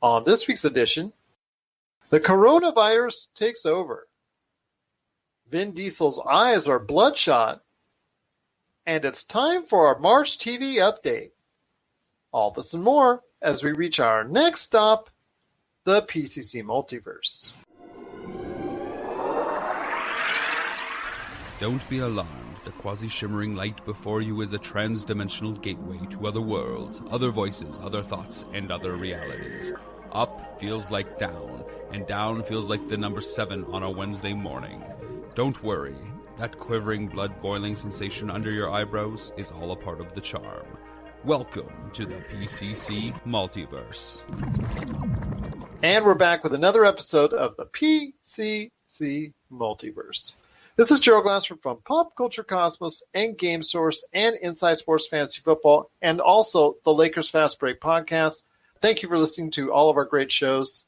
On this week's edition, the coronavirus takes over. Vin Diesel's eyes are bloodshot. And it's time for our March TV update. All this and more as we reach our next stop, the PCC Multiverse. Don't be alarmed. The quasi-shimmering light before you is a trans-dimensional gateway to other worlds, other voices, other thoughts, and other realities. Up feels like down, and down feels like the number 7 on a Wednesday morning. Don't worry. That quivering, blood-boiling sensation under your eyebrows is all a part of the charm. Welcome to the PCC Multiverse. And we're back with another episode of the PCC Multiverse. This is Gerald Glassford from Pop Culture Cosmos and Game Source and Inside Sports Fantasy Football and also the Lakers Fast Break podcast. Thank you for listening to all of our great shows.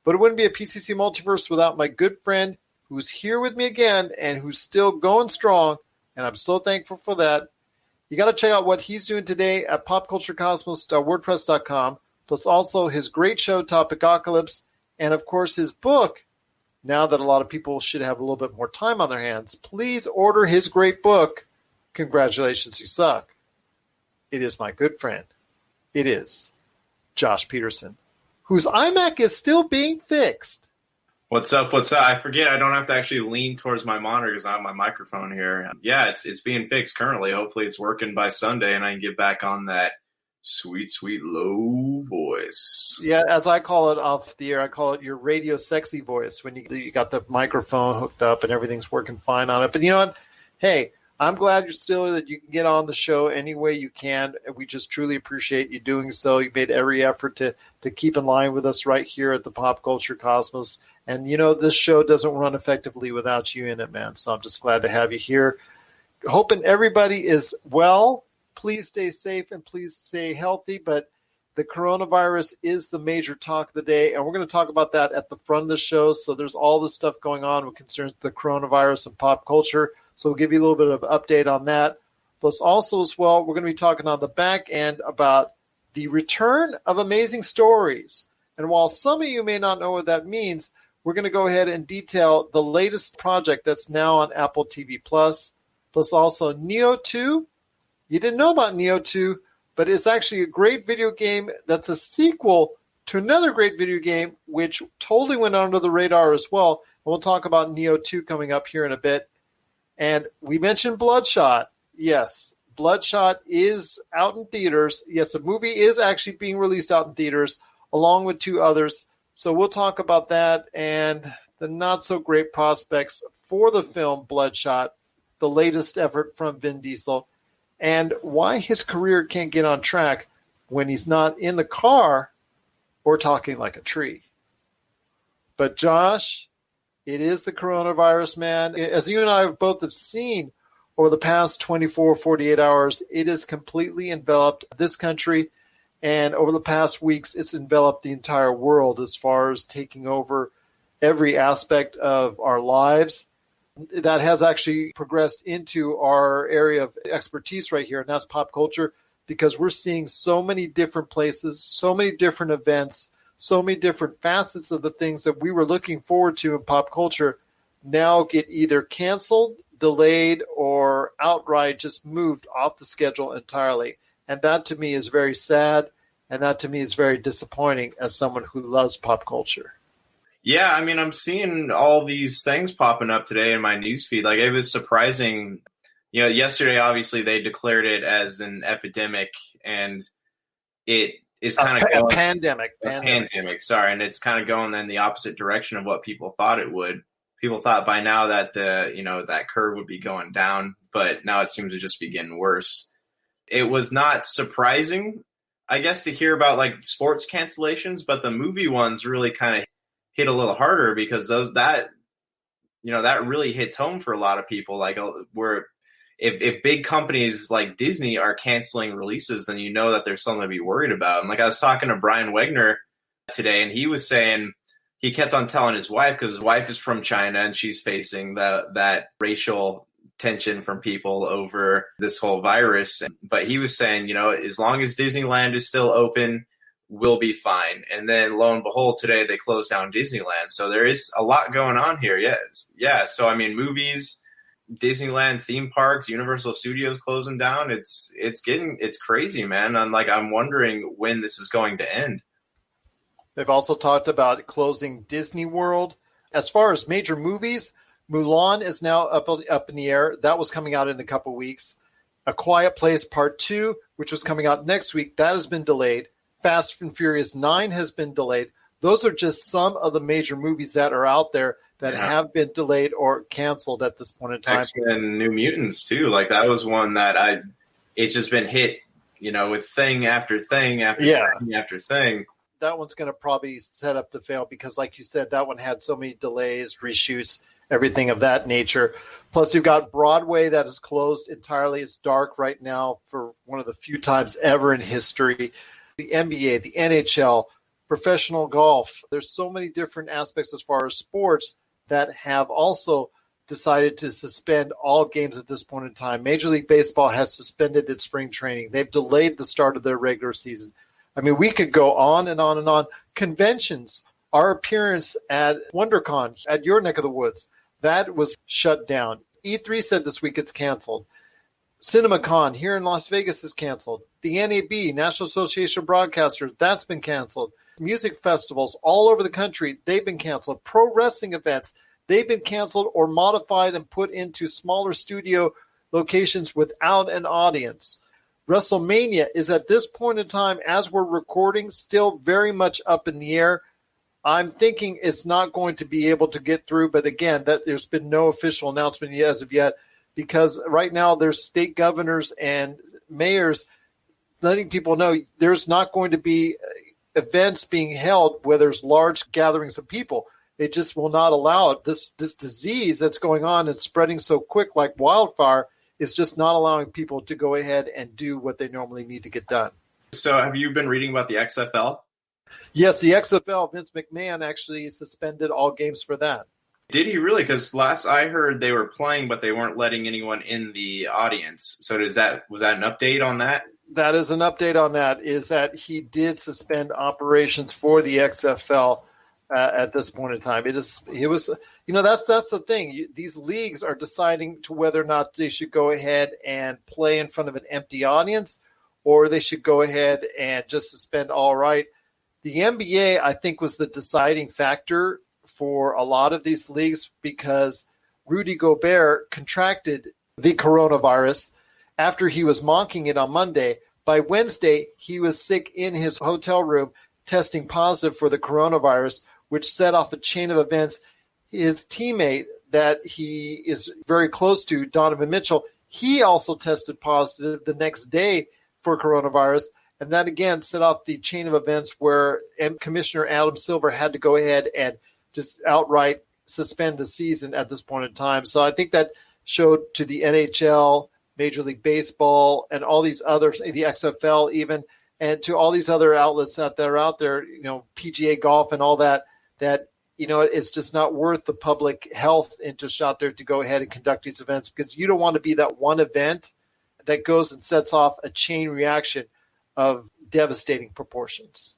But it wouldn't be a PCC Multiverse without my good friend who's here with me again and who's still going strong, and I'm so thankful for that. You got to check out what he's doing today at popculturecosmos.wordpress.com, plus also his great show, Topicocalypse, and, of course, his book. Now that a lot of people should have a little bit more time on their hands, please order his great book, Congratulations, You Suck. It is my good friend. It is Josh Peterson, whose iMac is still being fixed. What's up? I forget I don't have to actually lean towards my monitor because I have my microphone here. Yeah, it's being fixed currently. Hopefully it's working by Sunday and I can get back on that sweet, sweet low voice. Yeah, as I call it off the air, I call it your radio sexy voice when you got the microphone hooked up and everything's working fine on it. But you know what? Hey, I'm glad that you can get on the show any way you can. We just truly appreciate you doing so. You made every effort to keep in line with us right here at the Pop Culture Cosmos. And, you know, this show doesn't run effectively without you in it, man. So I'm just glad to have you here. Hoping everybody is well. Please stay safe and please stay healthy. But the coronavirus is the major talk of the day. And we're going to talk about that at the front of the show. So there's all this stuff going on with concerns the coronavirus and pop culture. So we'll give you a little bit of update on that. Plus also as well, we're going to be talking on the back end about the return of amazing stories. And while some of you may not know what that means, we're going to go ahead and detail the latest project that's now on Apple TV+, plus also Nioh 2. You didn't know about Nioh 2, but it's actually a great video game that's a sequel to another great video game, which totally went under the radar as well. And we'll talk about Nioh 2 coming up here in a bit. And we mentioned Bloodshot. Yes, Bloodshot is out in theaters. Yes, a movie is actually being released out in theaters, along with 2 others. So we'll talk about that and the not-so-great prospects for the film Bloodshot, the latest effort from Vin Diesel, and why his career can't get on track when he's not in the car or talking like a tree. But Josh, it is the coronavirus, man. As you and I both have seen over the past 24, 48 hours, it has completely enveloped this country. And over the past weeks, it's enveloped the entire world as far as taking over every aspect of our lives. That has actually progressed into our area of expertise right here, and that's pop culture, because we're seeing so many different places, so many different events, so many different facets of the things that we were looking forward to in pop culture now get either canceled, delayed, or outright just moved off the schedule entirely. And that to me is very sad, and that to me is very disappointing as someone who loves pop culture. Yeah, I mean, I'm seeing all these things popping up today in my newsfeed. Like, it was surprising. You know, yesterday, obviously, they declared it as an epidemic, and it is kind of going... A pandemic, sorry. And it's kind of going in the opposite direction of what people thought it would. People thought by now that that curve would be going down, but now it seems to just be getting worse. It was not surprising, I guess, to hear about like sports cancellations, but the movie ones really kind of hit a little harder because that really hits home for a lot of people. Like, where if big companies like Disney are canceling releases, then you know that there's something to be worried about. And like, I was talking to Brian Wegner today, and he was saying he kept on telling his wife, because his wife is from China and she's facing that racial tension from people over this whole virus. But he was saying, as long as Disneyland is still open, we'll be fine. And then lo and behold, today they closed down Disneyland. So there is a lot going on here. Yes. Yeah. So, I mean, movies, Disneyland, theme parks, Universal Studios closing down. It's crazy, man. I'm wondering when this is going to end. They've also talked about closing Disney World. As far as major movies, Mulan is now up in the air. That was coming out in a couple weeks. A Quiet Place Part 2, which was coming out next week, that has been delayed. Fast and Furious 9 has been delayed. Those are just some of the major movies that are out there that have been delayed or canceled at this point in time. And New Mutants, too. Like, that was one that it's just been hit, with thing after thing after thing after thing. That one's going to probably set up to fail because, like you said, that one had so many delays, reshoots, everything of that nature. Plus, you've got Broadway that is closed entirely. It's dark right now for one of the few times ever in history. The NBA, the NHL, professional golf. There's so many different aspects as far as sports that have also decided to suspend all games at this point in time. Major League Baseball has suspended its spring training. They've delayed the start of their regular season. I mean, we could go on and on and on. Conventions, our appearance at WonderCon, at your neck of the woods, that was shut down. E3 said this week it's canceled. CinemaCon here in Las Vegas is canceled. The NAB, National Association of Broadcasters, that's been canceled. Music festivals all over the country, they've been canceled. Pro wrestling events, they've been canceled or modified and put into smaller studio locations without an audience. WrestleMania is at this point in time, as we're recording, still very much up in the air. I'm thinking it's not going to be able to get through, but again, that there's been no official announcement as of yet, because right now there's state governors and mayors letting people know there's not going to be events being held where there's large gatherings of people. They just will not allow it. This disease that's going on and spreading so quick like wildfire is just not allowing people to go ahead and do what they normally need to get done. So have you been reading about the XFL? Yes, the XFL, Vince McMahon actually suspended all games for that. Did he really? Because last I heard they were playing, but they weren't letting anyone in the audience. So was that an update on that? That is an update on that, is that he did suspend operations for the XFL at this point in time. That's the thing. These leagues are deciding to whether or not they should go ahead and play in front of an empty audience, or they should go ahead and just suspend all right. The NBA, I think, was the deciding factor for a lot of these leagues because Rudy Gobert contracted the coronavirus after he was mocking it on Monday. By Wednesday, he was sick in his hotel room, testing positive for the coronavirus, which set off a chain of events. His teammate that he is very close to, Donovan Mitchell, he also tested positive the next day for coronavirus. And that, again, set off the chain of events where Commissioner Adam Silver had to go ahead and just outright suspend the season at this point in time. So I think that showed to the NHL, Major League Baseball, and all these others, the XFL even, and to all these other outlets that are out there, PGA Golf and all that it's just not worth the public health interest out there to go ahead and conduct these events, because you don't want to be that one event that goes and sets off a chain reaction of devastating proportions.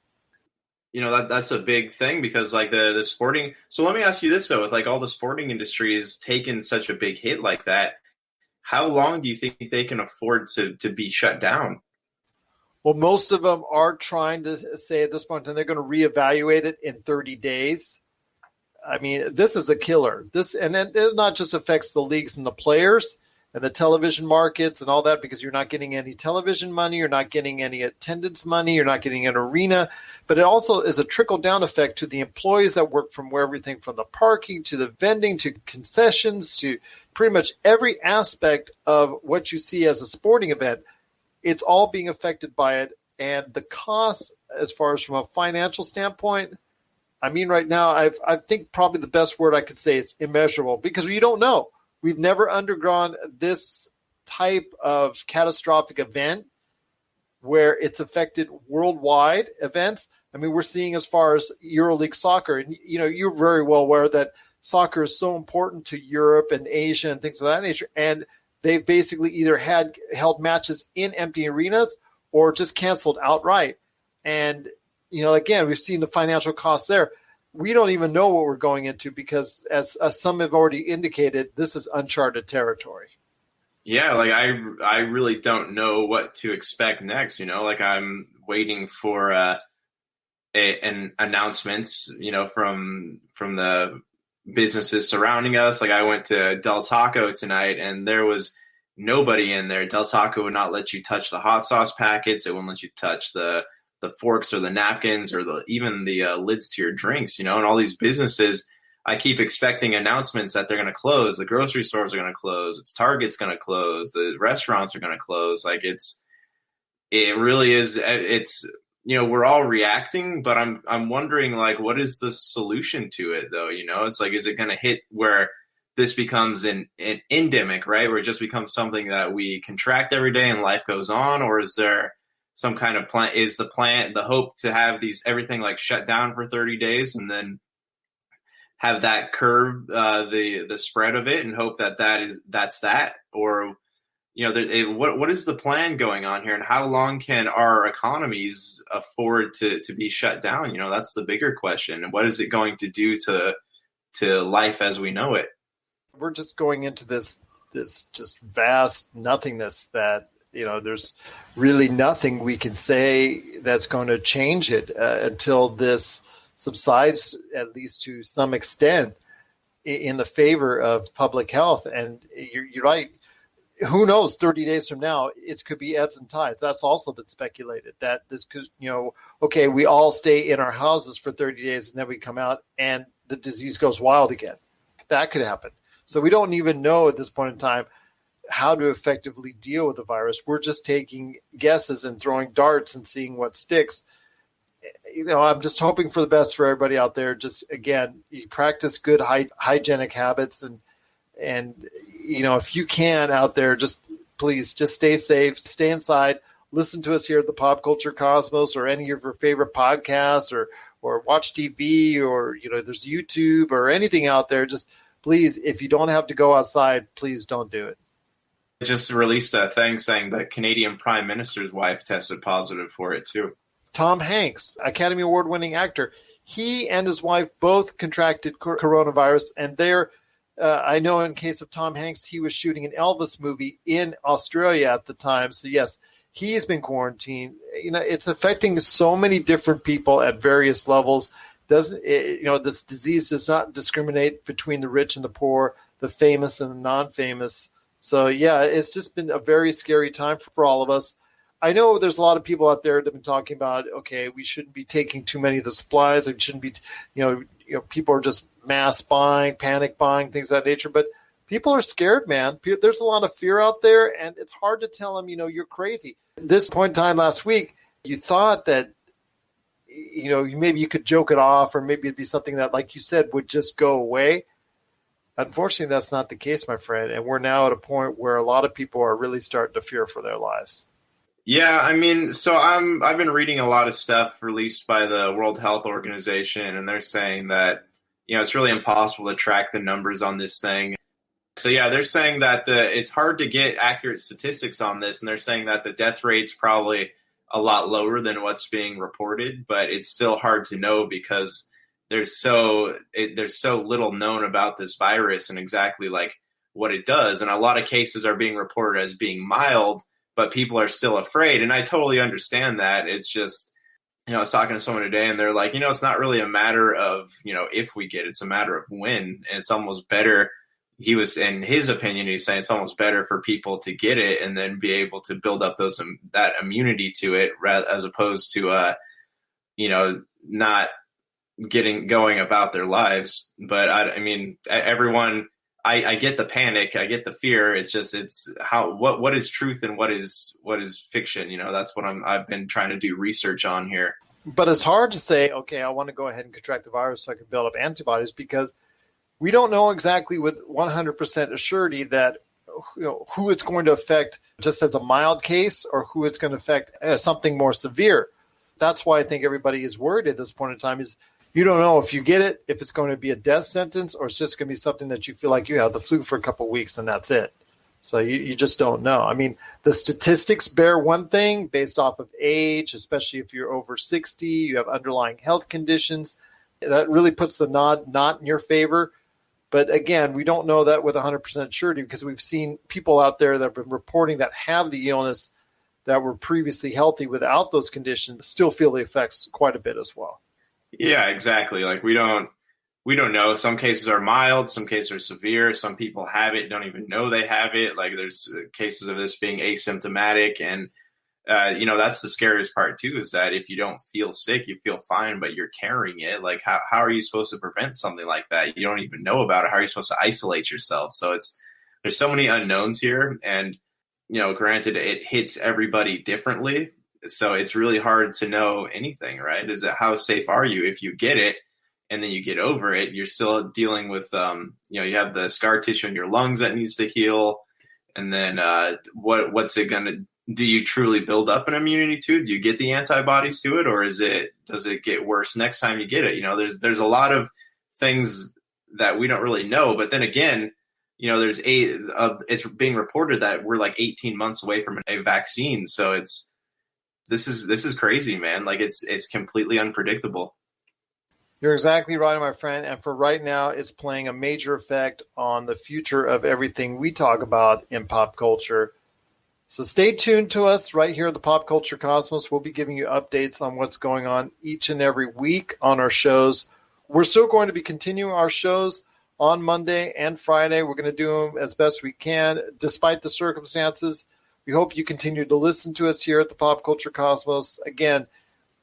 That's a big thing because the sporting. So let me ask you this though, with all the sporting industry is taking such a big hit like that, how long do you think they can afford to be shut down? Well, most of them are trying to say at this point, and they're going to reevaluate it in 30 days. I mean, this is a killer. And then it not just affects the leagues and the players and the television markets and all that, because you're not getting any television money, you're not getting any attendance money, you're not getting an arena, but it also is a trickle-down effect to the employees that work from everything from the parking to the vending to concessions to pretty much every aspect of what you see as a sporting event. It's all being affected by it, and the costs, as far as from a financial standpoint, I mean, right now, I think probably the best word I could say is immeasurable, because you don't know. We've never undergone this type of catastrophic event where it's affected worldwide events. I mean, we're seeing as far as EuroLeague soccer, and you're very well aware that soccer is so important to Europe and Asia and things of that nature, and they've basically either held matches in empty arenas or just canceled outright. And again, we've seen the financial costs there. We don't even know what we're going into because, as some have already indicated, this is uncharted territory. Yeah, like I really don't know what to expect next. Like I'm waiting for an announcements, from the businesses surrounding us. Like I went to Del Taco tonight, and there was nobody in there. Del Taco would not let you touch the hot sauce packets. It wouldn't let you touch the forks or the napkins or even the lids to your drinks, and all these businesses, I keep expecting announcements that they're going to close. The grocery stores are going to close. Target's going to close. The restaurants are going to close. Like it really is. It's, we're all reacting, but I'm wondering, like, what is the solution to it though? It's like, is it going to hit where this becomes an endemic, right? Where it just becomes something that we contract every day and life goes on? Or is there some kind of plan? Is the hope to have everything like shut down for 30 days and then have that curb the spread of it and hope that's that? Or, what is the plan going on here, and how long can our economies afford to be shut down? That's the bigger question. And what is it going to do to life as we know it? We're just going into this just vast nothingness that, there's really nothing we can say that's going to change it until this subsides, at least to some extent, in the favor of public health. And you're right. Who knows? 30 days from now, it could be ebbs and tides. That's also been speculated that this could, okay, we all stay in our houses for 30 days and then we come out and the disease goes wild again. That could happen. So we don't even know at this point in time how to effectively deal with the virus. We're just taking guesses and throwing darts and seeing what sticks. I'm just hoping for the best for everybody out there. Just, again, you practice good hygienic habits and if you can out there, please stay safe, stay inside, listen to us here at the Pop Culture Cosmos or any of your favorite podcasts or watch TV or, there's YouTube or anything out there. Just please, if you don't have to go outside, please don't do it. Just released a thing saying that Canadian Prime Minister's wife tested positive for it too. Tom Hanks, Academy Award-winning actor, he and his wife both contracted coronavirus, and I know in case of Tom Hanks, he was shooting an Elvis movie in Australia at the time. So yes, he's been quarantined. It's affecting so many different people at various levels. This disease does not discriminate between the rich and the poor, the famous and the non-famous. So yeah, it's just been a very scary time for all of us. I know there's a lot of people out there that have been talking about, okay, we shouldn't be taking too many of the supplies. It shouldn't be, people are just mass buying, panic buying, things of that nature. But people are scared, man. There's a lot of fear out there, and it's hard to tell them, you're crazy. At this point in time last week, you thought that, maybe you could joke it off, or maybe it'd be something that, like you said, would just go away. Unfortunately, that's not the case, my friend. And we're now at a point where a lot of people are really starting to fear for their lives. Yeah, I mean, so I've been reading a lot of stuff released by the World Health Organization, and they're saying that, it's really impossible to track the numbers on this thing. So yeah, they're saying that it's hard to get accurate statistics on this, and they're saying that the death rate's probably a lot lower than what's being reported, but it's still hard to know because there's so little known about this virus and exactly like what it does. And a lot of cases are being reported as being mild, but people are still afraid. And I totally understand that. It's just, I was talking to someone today and they're like, it's not really a matter of, if we get it, it's a matter of when. And it's almost better. He was, in his opinion, he's saying it's almost better for people to get it and then be able to build up that immunity to it, as opposed to, not going about their lives. But I mean, everyone, I get the panic, I get the fear. It's just, what is truth and what is fiction? That's what I've been trying to do research on here. But it's hard to say, okay, I want to go ahead and contract the virus so I can build up antibodies, because we don't know exactly with 100% assurity that who it's going to affect just as a mild case or who it's going to affect as something more severe. That's why I think everybody is worried at this point in time, is you don't know if you get it, if it's going to be a death sentence, or it's just going to be something that you feel like you have the flu for a couple of weeks and that's it. So you just don't know. I mean, the statistics bear one thing based off of age, especially if you're over 60, you have underlying health conditions. That really puts the nod not in your favor. But again, we don't know that with 100% surety because we've seen people out there that have been reporting that have the illness that were previously healthy without those conditions still feel the effects quite a bit as well. Yeah, exactly. Like we don't know. Some cases are mild, some cases are severe. Some people have it, don't even know they have it. Like there's cases of this being asymptomatic. And, that's the scariest part too, is that if you don't feel sick, you feel fine, but you're carrying it. Like how are you supposed to prevent something like that? You don't even know about it. How are you supposed to isolate yourself? So there's so many unknowns here. And, granted, it hits everybody differently. So it's really hard to know anything, right? Is it how safe are you if you get it? And then you get over it, you're still dealing with, you have the scar tissue in your lungs that needs to heal. And then what's it going to, do you truly build up an immunity to it? Do you get the antibodies to it? Or does it get worse next time you get it? There's a lot of things that we don't really know. But then again, it's being reported that we're like 18 months away from a vaccine. So this is crazy, man. Like it's completely unpredictable. You're exactly right, my friend. And for right now, it's playing a major effect on the future of everything we talk about in pop culture. So stay tuned to us right here at the Pop Culture Cosmos. We'll be giving you updates on what's going on each and every week on our shows. We're still going to be continuing our shows on Monday and Friday. We're going to do them as best we can, despite the circumstances. We hope you continue to listen to us here at the Pop Culture Cosmos. Again,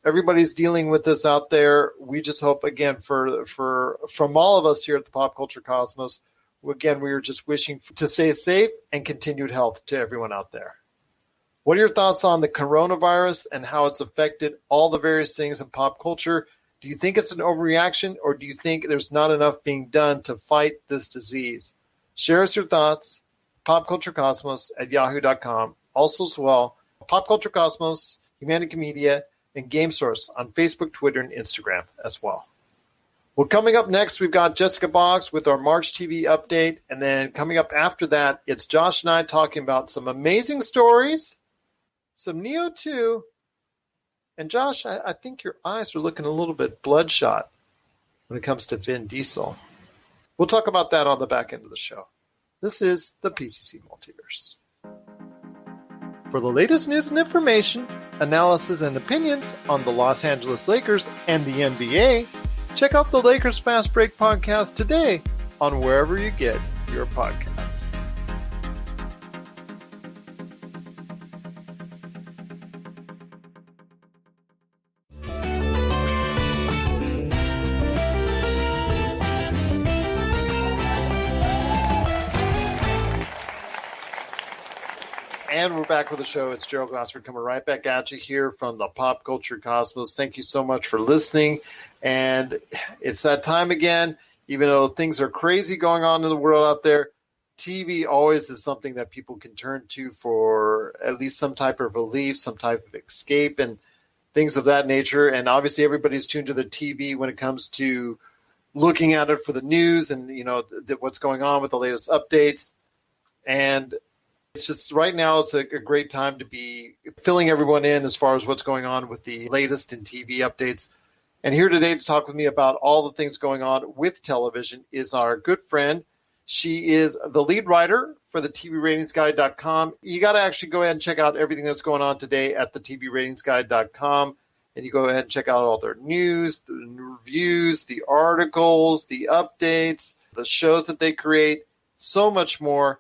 everybody's dealing with this out there. We just hope, again, from all of us here at the Pop Culture Cosmos, again, we are just wishing to stay safe and continued health to everyone out there. What are your thoughts on the coronavirus and how it's affected all the various things in pop culture? Do you think it's an overreaction, or do you think there's not enough being done to fight this disease? Share us your thoughts, popculturecosmos@yahoo.com. Also as well, Pop Culture Cosmos, Humanica Media, and Game Source on Facebook, Twitter, and Instagram as well. Well, coming up next, we've got Jessica Boggs with our March TV update. And then coming up after that, it's Josh and I talking about some amazing stories, some Nioh 2. And Josh, I think your eyes are looking a little bit bloodshot when it comes to Vin Diesel. We'll talk about that on the back end of the show. This is the PCC Multiverse. For the latest news and information, analysis and opinions on the Los Angeles Lakers and the NBA, check out the Lakers Fast Break podcast today on wherever you get your podcasts. And we're back with the show. It's Gerald Glassford coming right back at you here from the Pop Culture Cosmos. Thank you so much for listening. And it's that time again. Even though things are crazy going on in the world out there, TV always is something that people can turn to for at least some type of relief, some type of escape, and things of that nature. And obviously everybody's tuned to the TV when it comes to looking at it for the news and, what's going on with the latest updates. And it's just right now it's a great time to be filling everyone in as far as what's going on with the latest in TV updates. And here today to talk with me about all the things going on with television is our good friend. She is the lead writer for the TVRatingsGuide.com. You got to actually go ahead and check out everything that's going on today at the TVRatingsGuide.com. And you go ahead and check out all their news, the reviews, the articles, the updates, the shows that they create, so much more.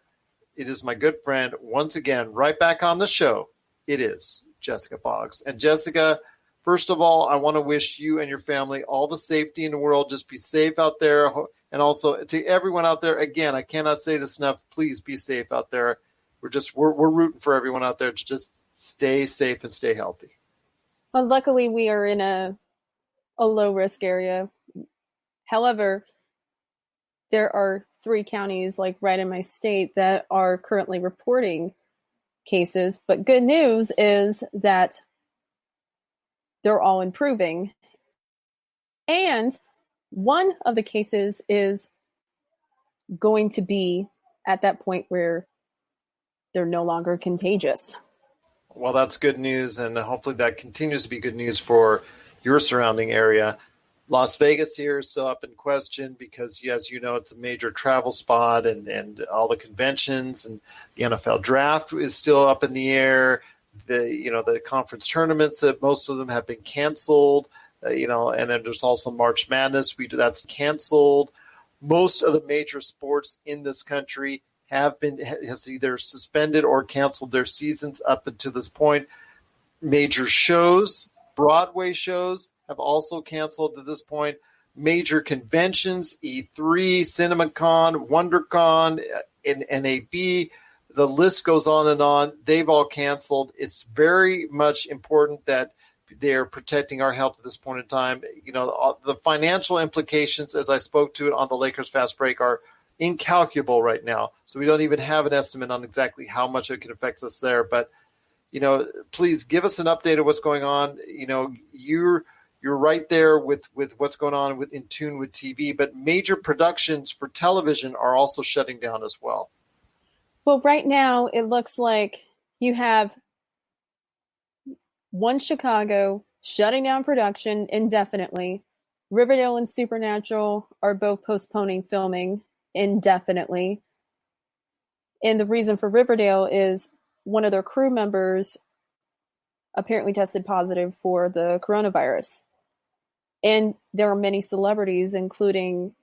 It is my good friend, once again, right back on the show. It is Jessica Boggs. And Jessica, first of all, I want to wish you and your family all the safety in the world. Just be safe out there. And also to everyone out there, again, I cannot say this enough. Please be safe out there. We're rooting for everyone out there to just stay safe and stay healthy. Well, luckily we are in a low risk area. However, there are 3 counties like right in my state that are currently reporting cases. But good news is that they're all improving. And one of the cases is going to be at that point where they're no longer contagious. Well, that's good news, and hopefully that continues to be good news for your surrounding area. Las Vegas here is still up in question because, as you know, it's a major travel spot, and all the conventions and the NFL draft is still up in the air. The conference tournaments, that most of them have been canceled, and then there's also March Madness. That's canceled. Most of the major sports in this country has either suspended or canceled their seasons up until this point. Major shows, Broadway shows, have also canceled at this point. Major conventions, E3, CinemaCon, WonderCon, and NAB, the list goes on and on. They've all canceled. It's very much important that they're protecting our health at this point in time. The financial implications, as I spoke to it on the Lakers Fast Break, are incalculable right now. So we don't even have an estimate on exactly how much it can affect us there. But, please give us an update of what's going on. You're right there with what's going on in tune with TV, but major productions for television are also shutting down as well. Well, right now it looks like you have One Chicago shutting down production indefinitely. Riverdale and Supernatural are both postponing filming indefinitely. And the reason for Riverdale is one of their crew members apparently tested positive for the coronavirus. And there are many celebrities, including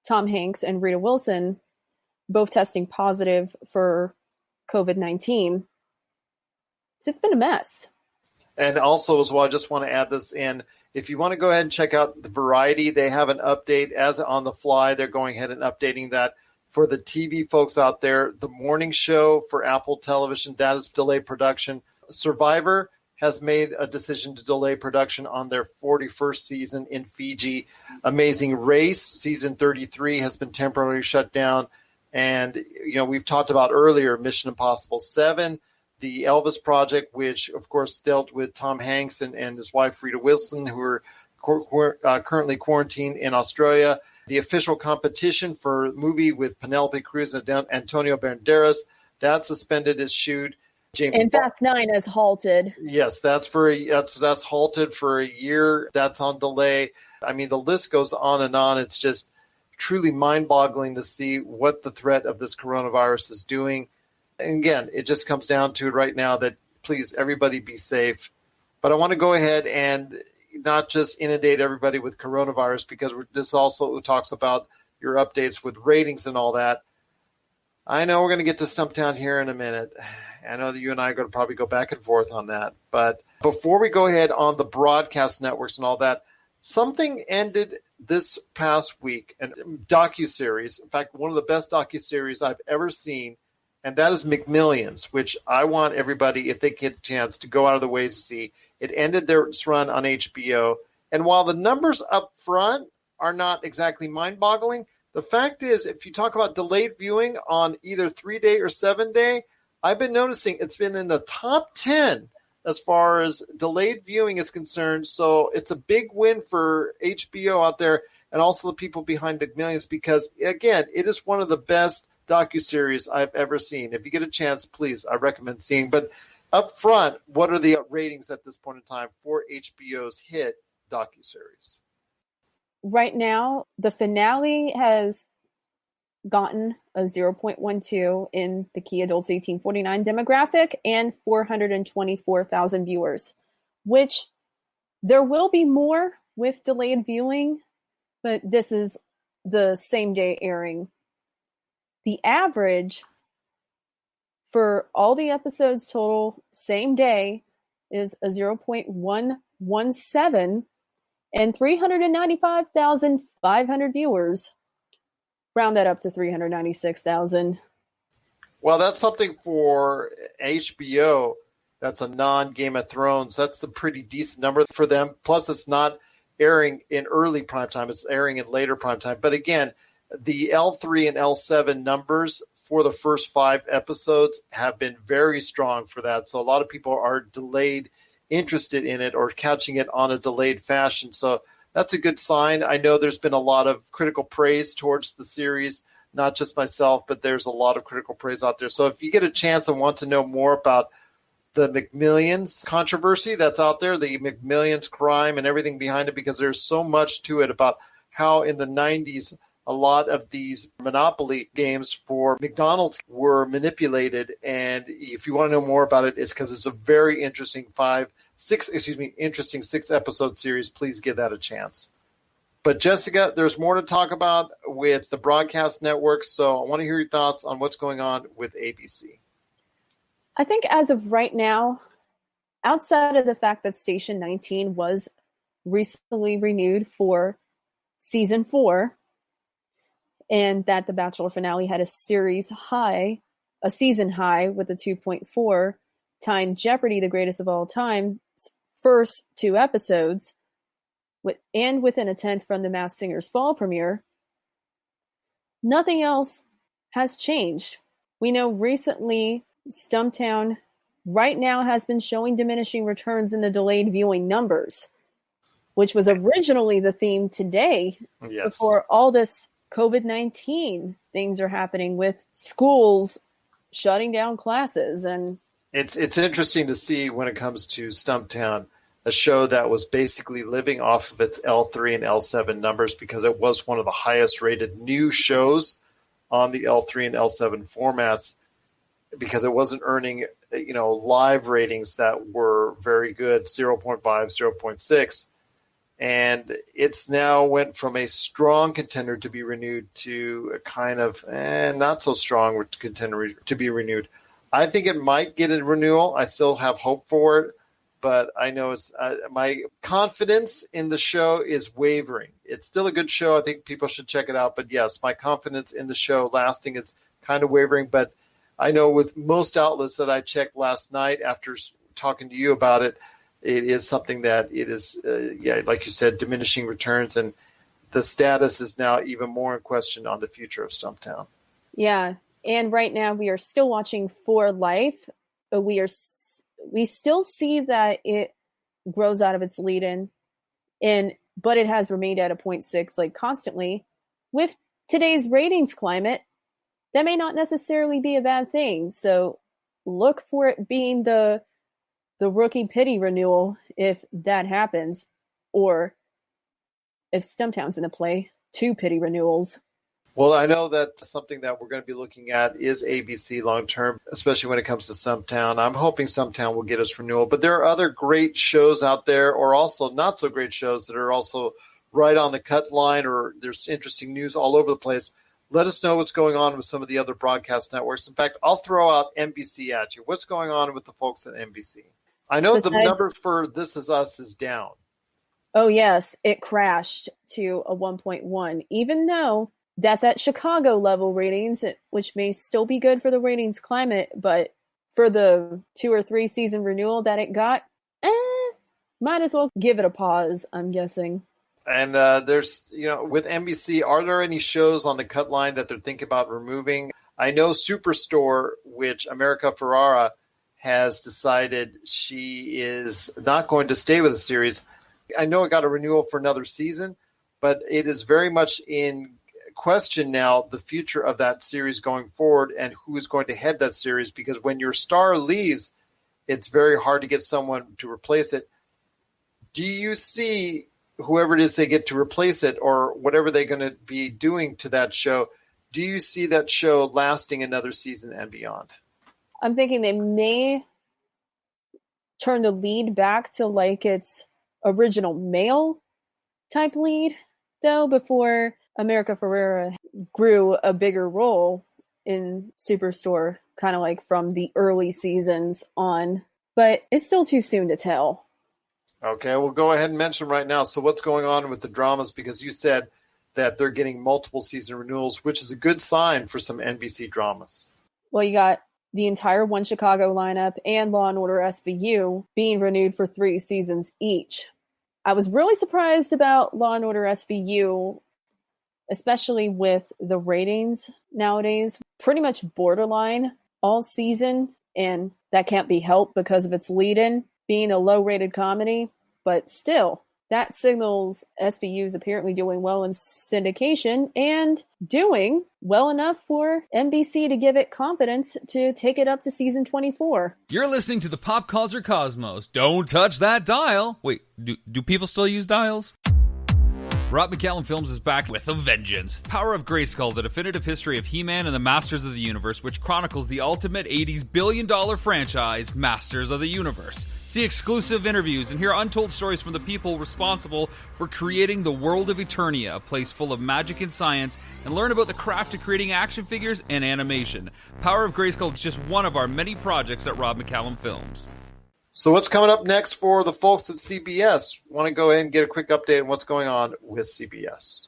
Tom Hanks and Rita Wilson, both testing positive for COVID-19. So it's been a mess. And also, as well, I just want to add this in. If you want to go ahead and check out the Variety, they have an update as on the fly. They're going ahead and updating that. For the TV folks out there, the morning show for Apple Television, that is delayed production. Survivor has made a decision to delay production on their 41st season in Fiji. Amazing Race, season 33, has been temporarily shut down. And, we've talked about earlier Mission Impossible 7, the Elvis Project, which, of course, dealt with Tom Hanks and his wife, Rita Wilson, who are currently quarantined in Australia. The official competition for a movie with Penelope Cruz and Antonio Banderas, that suspended its shoot. And Fast 9 has halted. Yes, that's halted for a year. That's on delay. I mean, the list goes on and on. It's just truly mind-boggling to see what the threat of this coronavirus is doing. And again, it just comes down to it right now that please, everybody be safe. But I want to go ahead and not just inundate everybody with coronavirus, because this also talks about your updates with ratings and all that. I know we're going to get to Stumptown here in a minute. I know that you and I are going to probably go back and forth on that. But before we go ahead on the broadcast networks and all that, something ended this past week, a docuseries. In fact, one of the best docuseries I've ever seen, and that is McMillions, which I want everybody, if they get a chance, to go out of the way to see. It ended its run on HBO. And while the numbers up front are not exactly mind-boggling, the fact is, if you talk about delayed viewing on either 3-day or 7-day, I've been noticing it's been in the top 10 as far as delayed viewing is concerned. So it's a big win for HBO out there and also the people behind McMillions, because, again, it is one of the best docuseries I've ever seen. If you get a chance, please, I recommend seeing. But up front, what are the ratings at this point in time for HBO's hit docuseries? Right now, the finale has gotten a 0.12 in the key adults 1849 demographic and 424,000 viewers, which there will be more with delayed viewing, but this is the same day airing. The average for all the episodes total same day is a 0.117 and 395,500 viewers. Round that up to 396,000. Well, that's something for HBO. That's a non-Game of Thrones. That's a pretty decent number for them. Plus, it's not airing in early primetime. It's airing in later primetime. But again, the L3 and L7 numbers for the first 5 episodes have been very strong for that. So a lot of people are interested in it or catching it on a delayed fashion. So that's a good sign. I know there's been a lot of critical praise towards the series, not just myself, but there's a lot of critical praise out there. So if you get a chance and want to know more about the McMillions controversy that's out there, the McMillions crime and everything behind it, because there's so much to it about how in the 90s, a lot of these Monopoly games for McDonald's were manipulated. And if you want to know more about it, it's because it's a very interesting interesting 6-episode series. Please give that a chance. But Jessica, there's more to talk about with the broadcast network. So I want to hear your thoughts on what's going on with ABC. I think as of right now, outside of the fact that Station 19 was recently renewed for season 4, and that the Bachelor finale had a season high with a 2.4, tying Jeopardy, the greatest of all time, first 2 episodes, and within a 10th from the Masked Singer's fall premiere. Nothing else has changed. We know recently Stumptown right now has been showing diminishing returns in the delayed viewing numbers, which was originally the theme today. Yes. Before all this COVID-19 things are happening with schools shutting down classes. And it's interesting to see when it comes to Stumptown, a show that was basically living off of its L3 and L7 numbers, because it was one of the highest rated new shows on the L3 and L7 formats, because it wasn't earning, live ratings that were very good, 0.5, 0.6. And it's now went from a strong contender to be renewed to a kind of not so strong contender to be renewed. I think it might get a renewal. I still have hope for it, but I know it's my confidence in the show is wavering. It's still a good show. I think people should check it out. But yes, my confidence in the show lasting is kind of wavering. But I know with most outlets that I checked last night after talking to you about it, it is something that it is, like you said, diminishing returns, and the status is now even more in question on the future of Stumptown. Yeah, and right now we are still watching For Life. But we still see that it grows out of its lead-in, but it has remained at a 0.6 like constantly. With today's ratings climate, that may not necessarily be a bad thing. So look for it being the rookie pity renewal if that happens, or if Stumptown's in the play, 2 pity renewals. Well, I know that something that we're going to be looking at is ABC long term, especially when it comes to Stumptown. I'm hoping Stumptown will get us renewal, but there are other great shows out there, or also not so great shows that are also right on the cut line, or there's interesting news all over the place. Let us know what's going on with some of the other broadcast networks. In fact, I'll throw out NBC at you. What's going on with the folks at NBC? I know the numbers for This Is Us is down. Oh, yes. It crashed to a 1.1, even though that's at Chicago level ratings, which may still be good for the ratings climate, but for the 2 or 3 season renewal that it got, might as well give it a pause, I'm guessing. And there's, with NBC, are there any shows on the cut line that they're thinking about removing? I know Superstore, which America Ferrara has decided she is not going to stay with the series. I know it got a renewal for another season, but it is very much in question now the future of that series going forward and who is going to head that series, because when your star leaves, it's very hard to get someone to replace it. Do you see whoever it is they get to replace it, or whatever they're going to be doing to that show, do you see that show lasting another season and beyond? I'm thinking they may turn the lead back to like its original male type lead, though, before America Ferrera grew a bigger role in Superstore, kind of like from the early seasons on. But it's still too soon to tell. Okay, we'll go ahead and mention right now. So what's going on with the dramas? Because you said that they're getting multiple season renewals, which is a good sign for some NBC dramas. Well, you got the entire One Chicago lineup and Law & Order SVU being renewed for 3 seasons each. I was really surprised about Law & Order SVU, especially with the ratings nowadays. Pretty much borderline all season, and that can't be helped because of its lead-in being a low-rated comedy. But still, That signals SVU is apparently doing well in syndication and doing well enough for NBC to give it confidence to take it up to season 24. You're listening to the Pop Culture Cosmos. Don't touch that dial. Wait, do people still use dials? McCallum Films is back with a vengeance. Power of Grayskull, the definitive history of He-Man and the Masters of the Universe, which chronicles the ultimate 80s billion-dollar franchise, Masters of the Universe. See exclusive interviews and hear untold stories from the people responsible for creating the world of Eternia, a place full of magic and science, and learn about the craft of creating action figures and animation. Power of Grayskull is just one of our many projects at McCallum Films. So what's coming up next for the folks at CBS? Want to go ahead and get a quick update on what's going on with CBS?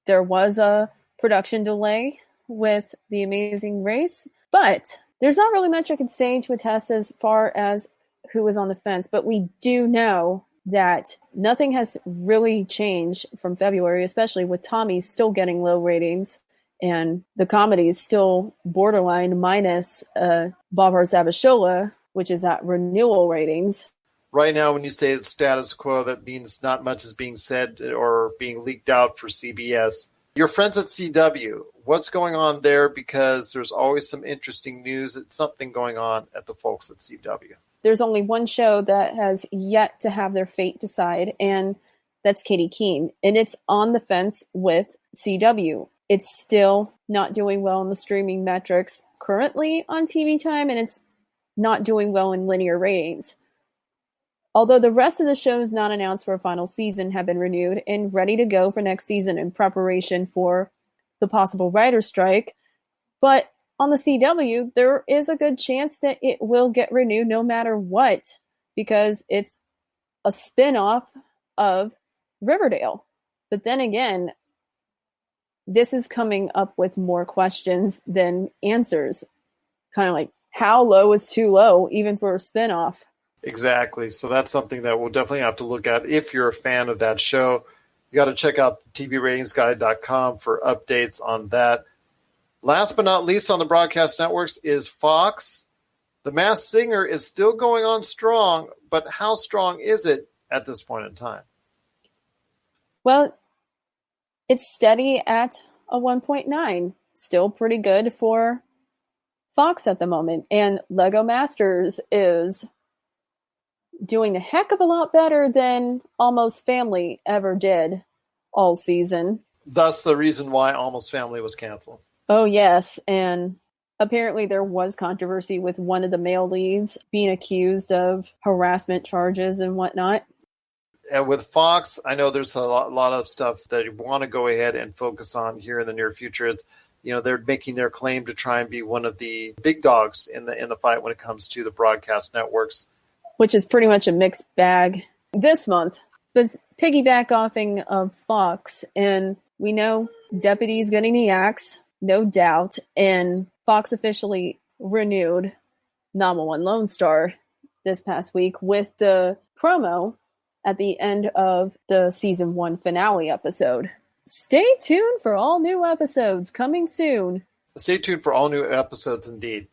There was a production delay with The Amazing Race, but there's not really much I can say to attest as far as who was on the fence. But we do know that nothing has really changed from February, especially with Tommy still getting low ratings. And the comedy is still borderline minus Barbara Zabashola, which is at renewal ratings. Right now, when you say it's status quo, that means not much is being said or being leaked out for CBS. Your friends at CW, what's going on there? Because there's always some interesting news. It's something going on at the folks at CW. There's only one show that has yet to have their fate decide, and that's Katie Keene. And it's on the fence with CW. It's still not doing well in the streaming metrics currently on TV time, and it's not doing well in linear ratings. Although the rest of the shows not announced for a final season have been renewed and ready to go for next season in preparation for the possible writer's strike. But on the CW, there is a good chance that it will get renewed no matter what, because it's a spin-off of Riverdale. But then again, this is coming up with more questions than answers. Kind of like, how low is too low, even for a spinoff? Exactly. So that's something that we'll definitely have to look at if you're a fan of that show. You got to check out TVRatingsGuide.com for updates on that. Last but not least on the broadcast networks is Fox. The Masked Singer is still going on strong, but how strong is it at this point in time? Well, it's steady at a 1.9. Still pretty good for Fox at the moment, and Lego Masters is doing a heck of a lot better than Almost Family ever did all season. Thus the reason why Almost Family was canceled. Oh yes, and apparently there was controversy with one of the male leads being accused of harassment charges and whatnot. And with Fox, I know there's a lot of stuff that you want to go ahead and focus on here in the near future. They're making their claim to try and be one of the big dogs in the fight when it comes to the broadcast networks, which is pretty much a mixed bag this month. But piggyback offing of Fox, and we know Deputy's getting the axe, no doubt, and Fox officially renewed 911 Lone Star this past week with the promo at the end of the season 1 finale episode. Stay tuned for all new episodes coming soon. Stay tuned for all new episodes indeed.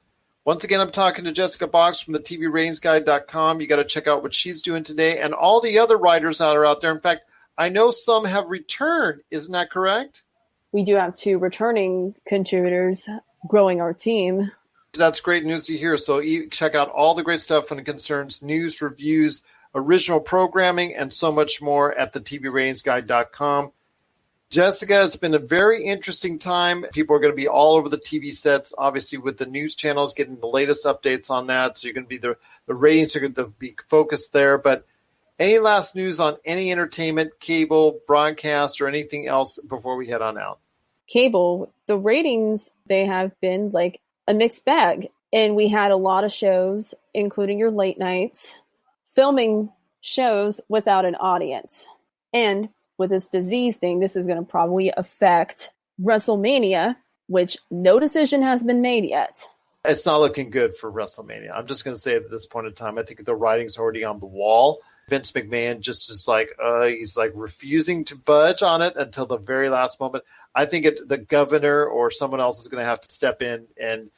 Once again, I'm talking to Jessica Boggs from the TVRatingsGuide.com. You got to check out what she's doing today and all the other writers that are out there. In fact, I know some have returned. Isn't that correct? We do have 2 returning contributors growing our team. That's great news to hear. So check out all the great stuff when it concerns news, reviews, original programming, and so much more at the TVRatingsGuide.com. Jessica, it's been a very interesting time. People are going to be all over the TV sets, obviously, with the news channels getting the latest updates on that. So you're going to be the ratings are going to be focused there. But any last news on any entertainment, cable, broadcast, or anything else before we head on out? Cable, the ratings, they have been like a mixed bag. And we had a lot of shows, including your late nights, filming shows without an audience. And with this disease thing, this is going to probably affect WrestleMania, which no decision has been made yet. It's not looking good for WrestleMania. I'm just going to say at this point in time, I think the writing's already on the wall. Vince McMahon just is he's refusing to budge on it until the very last moment. I think the governor or someone else is going to have to step in and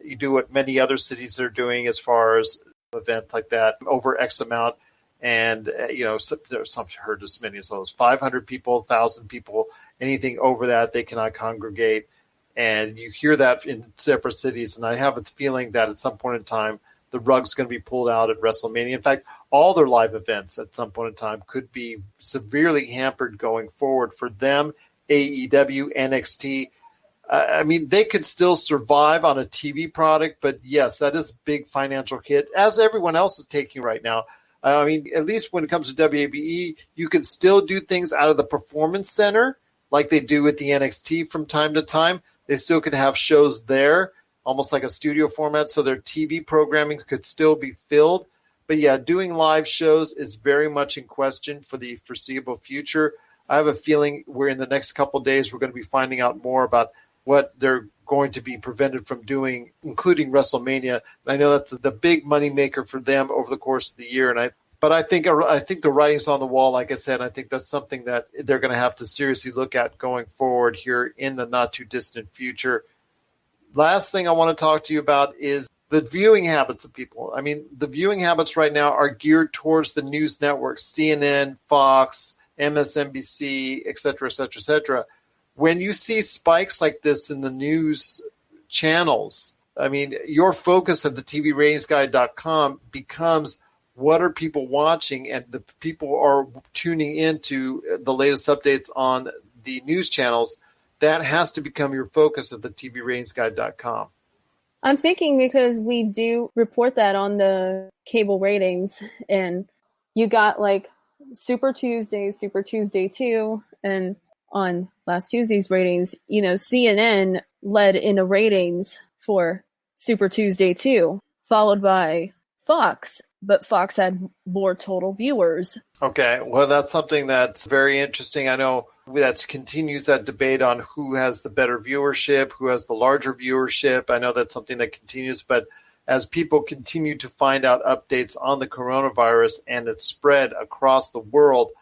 you do what many other cities are doing as far as events like that over X amount. And, some heard as many as those 500 people, 1,000 people, anything over that, they cannot congregate. And you hear that in separate cities. And I have a feeling that at some point in time, the rug's going to be pulled out at WrestleMania. In fact, all their live events at some point in time could be severely hampered going forward for them, AEW, NXT. They could still survive on a TV product, but yes, that is a big financial hit, as everyone else is taking right now. At least when it comes to WABE, you can still do things out of the Performance Center like they do with the NXT from time to time. They still could have shows there, almost like a studio format, so their TV programming could still be filled. But yeah, doing live shows is very much in question for the foreseeable future. I have a feeling we're in the next couple of days, we're going to be finding out more about what they're going to be prevented from doing, including WrestleMania. And I know that's the big money maker for them over the course of the year. But I think the writing's on the wall. Like I said, I think that's something that they're going to have to seriously look at going forward here in the not too distant future. Last thing I want to talk to you about is the viewing habits of people. The viewing habits right now are geared towards the news networks, CNN, Fox, MSNBC, et cetera, et cetera, et cetera. When you see spikes like this in the news channels, your focus at the TVRatingsGuide.com becomes what are people watching, and the people are tuning into the latest updates on the news channels. That has to become your focus at the TVRatingsGuide.com. I'm thinking because we do report that on the cable ratings, and you got like Super Tuesday, Super Tuesday 2, and on last Tuesday's ratings, CNN led in the ratings for Super Tuesday 2, followed by Fox, but Fox had more total viewers. Okay, well, that's something that's very interesting. I know that continues that debate on who has the better viewership, who has the larger viewership. I know that's something that continues, but as people continue to find out updates on the coronavirus and its spread across the world,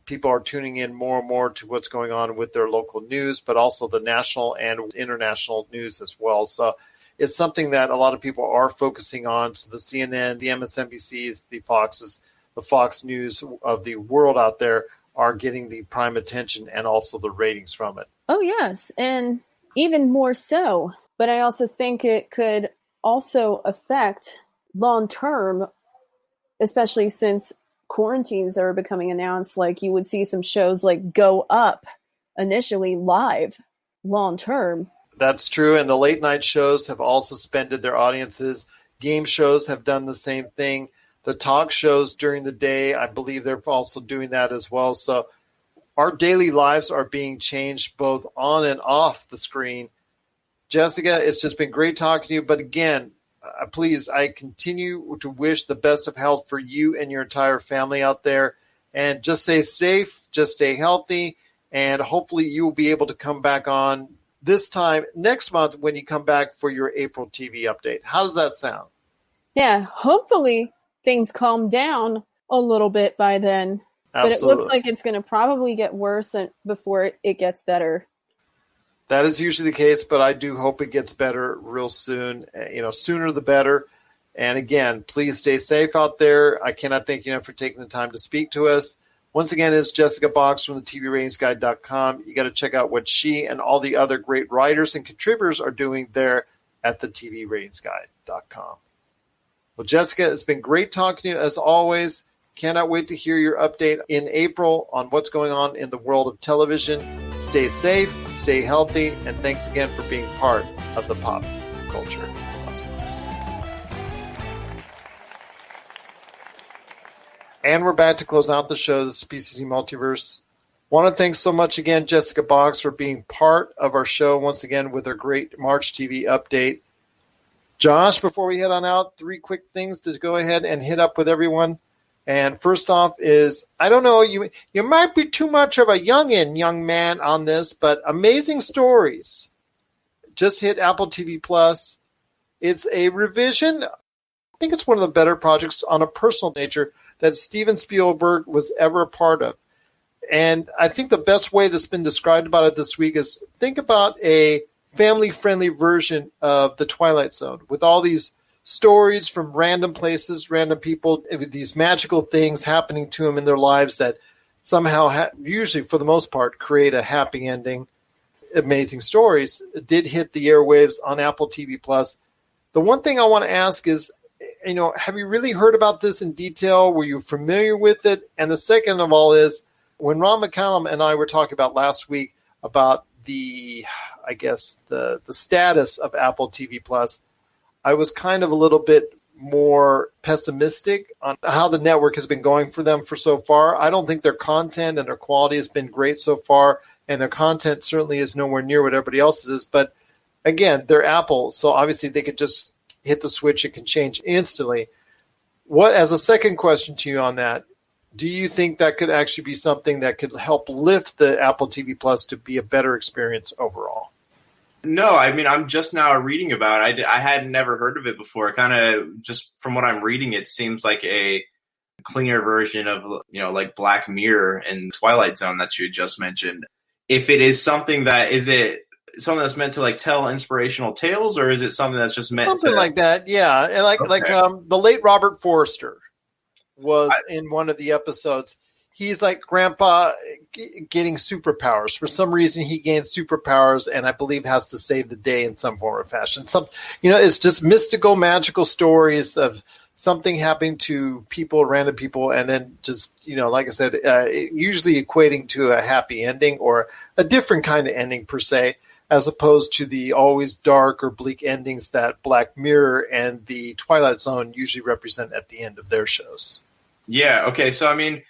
people are tuning in more and more to what's going on with their local news, but also the national and international news as well. So it's something that a lot of people are focusing on. So the CNN, the MSNBCs, the Foxes, the Fox News of the world out there are getting the prime attention and also the ratings from it. Oh, yes, and even more so. But I also think it could also affect long-term, especially since quarantines are becoming announced. Like you would see some shows like go up initially live long-term. That's true, and the late-night shows have all suspended their audiences. Game shows have done the same thing. The talk shows during the day, I believe they're also doing that as well. So our daily lives are being changed both on and off the screen. Jessica, it's just been great talking to you. But again, please, I continue to wish the best of health for you and your entire family out there. And just stay safe, just stay healthy, and hopefully you will be able to come back on this time next month when you come back for your April TV update. How does that sound? Yeah, hopefully things calm down a little bit by then. Absolutely. But it looks like it's going to probably get worse before it gets better. That is usually the case, but I do hope it gets better real soon. Sooner the better. And again, please stay safe out there. I cannot thank you enough for taking the time to speak to us. Once again, it's Jessica Boggs from the TVRatingsGuide.com. You got to check out what she and all the other great writers and contributors are doing there at the TVRatingsGuide.com. Well, Jessica, it's been great talking to you as always. Cannot wait to hear your update in April on what's going on in the world of television. Stay safe, stay healthy, and thanks again for being part of the pop culture cosmos. And we're back to close out the show, the PCC Multiverse. Want to thank so much again, Jessica Boggs, for being part of our show once again with her great March TV update. Josh, before we head on out, 3 quick things to go ahead and hit up with everyone. And first off is, I don't know, you might be too much of a young man on this, but Amazing Stories just hit Apple TV Plus. It's a revision. I think it's one of the better projects on a personal nature that Steven Spielberg was ever a part of. And I think the best way that's been described about it this week is, think about a family-friendly version of The Twilight Zone with all these stories from random places, random people, these magical things happening to them in their lives that somehow, usually for the most part, create a happy ending. Amazing stories did hit the airwaves on Apple TV Plus. The one thing I want to ask is, have you really heard about this in detail? Were you familiar with it? And the second of all is, when Ron McCallum and I were talking about last week about the status of Apple TV Plus, I was kind of a little bit more pessimistic on how the network has been going for them for so far. I don't think their content and their quality has been great so far, and their content certainly is nowhere near what everybody else's is. But again, they're Apple, so obviously they could just hit the switch. It can change instantly. As a second question to you on that, do you think that could actually be something that could help lift the Apple TV Plus to be a better experience overall? No, I mean, I'm just now reading about it. I had never heard of it before. Kind of just from what I'm reading, it seems like a cleaner version of, like Black Mirror and Twilight Zone that you just mentioned. If it is something is it something that's meant to like tell inspirational tales, or is it something that's just meant something like that? Yeah. And like the late Robert Forster was in one of the episodes. He's like grandpa getting superpowers. For some reason, he gains superpowers, and I believe has to save the day in some form or fashion. It's just mystical, magical stories of something happening to people, random people, and then just, like I said, usually equating to a happy ending or a different kind of ending per se, as opposed to the always dark or bleak endings that Black Mirror and the Twilight Zone usually represent at the end of their shows. Yeah. Okay. So, I mean,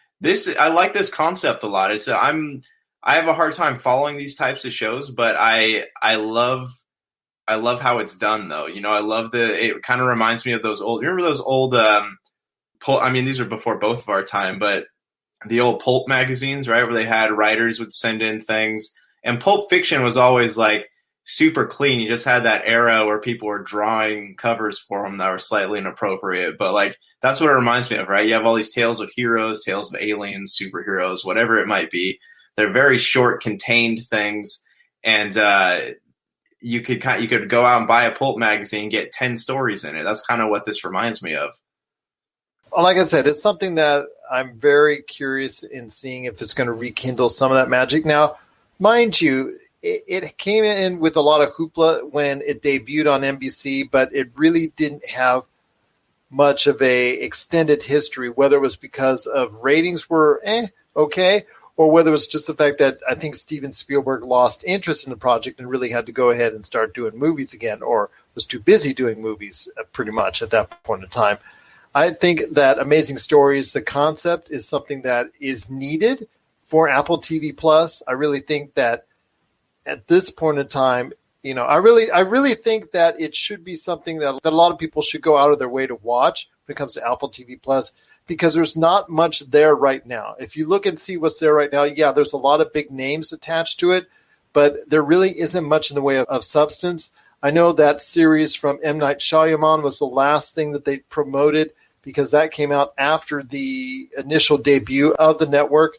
I like this concept a lot. I have a hard time following these types of shows, but I love how it's done though. I love it kind of reminds me of those old, remember those old, these are before both of our time, but the old pulp magazines, right? Where they had writers would send in things, and Pulp Fiction was always like super clean. You just had that era where people were drawing covers for them that were slightly inappropriate, but like, that's what it reminds me of, right? You have all these tales of heroes, tales of aliens, superheroes, whatever it might be. They're very short, contained things, and you could go out and buy a pulp magazine, get 10 stories in it. That's kind of what this reminds me of. Well, like I said, it's something that I'm very curious in seeing if it's going to rekindle some of that magic. Now, mind you, it came in with a lot of hoopla when it debuted on NBC, but it really didn't have much of a extended history, whether it was because of ratings were okay, or whether it was just the fact that I think Steven Spielberg lost interest in the project and really had to go ahead and start doing movies again, or was too busy doing movies pretty much at that point in time. I think that Amazing Stories, the concept, is something that is needed for Apple TV Plus. I really think that at this point in time, I really think that it should be something that a lot of people should go out of their way to watch when it comes to Apple TV Plus, because there's not much there right now. If you look and see what's there right now, yeah, there's a lot of big names attached to it, but there really isn't much in the way of substance. I know that series from M. Night Shyamalan was the last thing that they promoted because that came out after the initial debut of the network.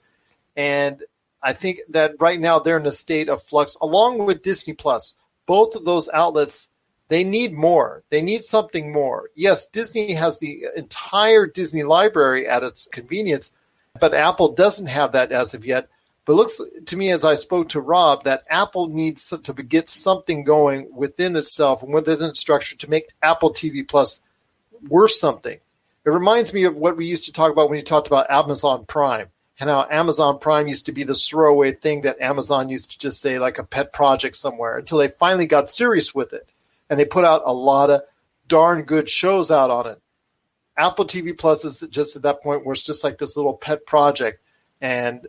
And I think that right now they're in a state of flux, along with Disney Plus. Both of those outlets, they need more. They need something more. Yes, Disney has the entire Disney library at its convenience, but Apple doesn't have that as of yet. But it looks to me, as I spoke to Rob, that Apple needs to get something going within itself and within its structure to make Apple TV Plus worth something. It reminds me of what we used to talk about when you talked about Amazon Prime. And how Amazon Prime used to be the throwaway thing that Amazon used to just say like a pet project somewhere until they finally got serious with it. And they put out a lot of darn good shows out on it. Apple TV Plus is just at that point where it's just like this little pet project. And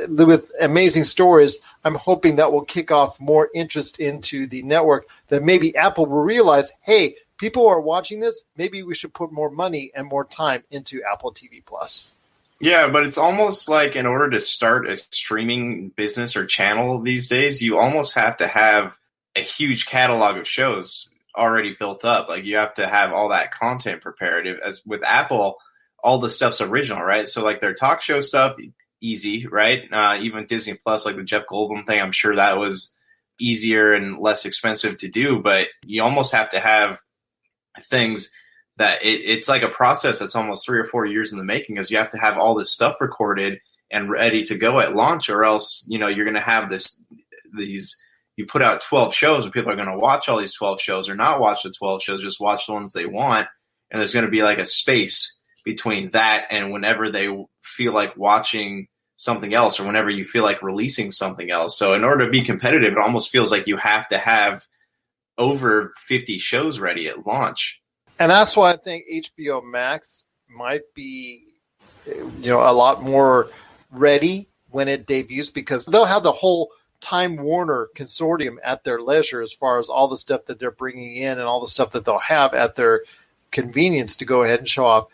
with Amazing Stories, I'm hoping that will kick off more interest into the network, that maybe Apple will realize, hey, people are watching this. Maybe we should put more money and more time into Apple TV Plus. Yeah, but it's almost like in order to start a streaming business or channel these days, you almost have to have a huge catalog of shows already built up. Like you have to have all that content prepared. As with Apple, all the stuff's original, right? So like their talk show stuff, easy, right? Even Disney Plus, like the Jeff Goldblum thing, I'm sure that was easier and less expensive to do. But you almost have to have things that it's like a process that's almost 3 or 4 years in the making, because you have to have all this stuff recorded and ready to go at launch, or else, you know, you're going to have you put out 12 shows and people are going to watch all these 12 shows or not watch the 12 shows, just watch the ones they want. And there's going to be like a space between that and whenever they feel like watching something else, or whenever you feel like releasing something else. So in order to be competitive, it almost feels like you have to have over 50 shows ready at launch. And that's why I think HBO Max might be, you know, a lot more ready when it debuts, because they'll have the whole Time Warner consortium at their leisure as far as all the stuff that they're bringing in and all the stuff that they'll have at their convenience to go ahead and show off.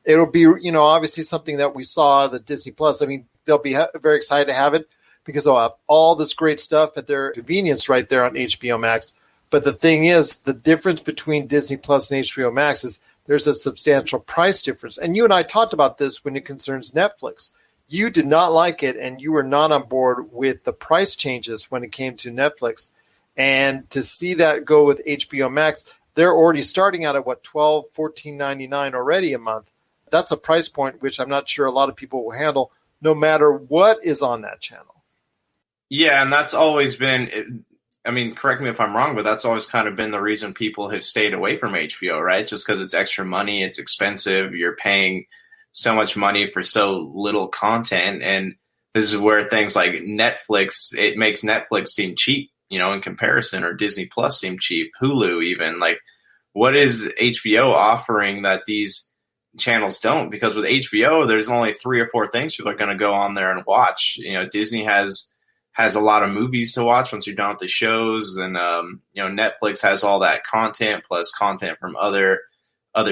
It'll be, you know, obviously something that we saw the Disney Plus. I mean, they'll be very excited to have it because they'll have all this great stuff at their convenience right there on HBO Max. But the thing is, the difference between Disney Plus and HBO Max is there's a substantial price difference. And you and I talked about this when it concerns Netflix. You did not like it, and you were not on board with the price changes when it came to Netflix. And to see that go with HBO Max, they're already starting out at what, $12, $14.99 already a month. That's a price point which I'm not sure a lot of people will handle, no matter what is on that channel. Yeah, and that's always been, I mean, correct me if I'm wrong, but that's always kind of been the reason people have stayed away from HBO, right? Just because it's extra money, it's expensive, you're paying so much money for so little content. And this is where things like Netflix, it makes Netflix seem cheap, you know, in comparison, or Disney Plus seem cheap, Hulu even. Like, what is HBO offering that these channels don't? Because with HBO, there's only 3 or 4 things people are going to go on there and watch. You know, Disney has a lot of movies to watch once you're done with the shows, and you know, Netflix has all that content plus content from other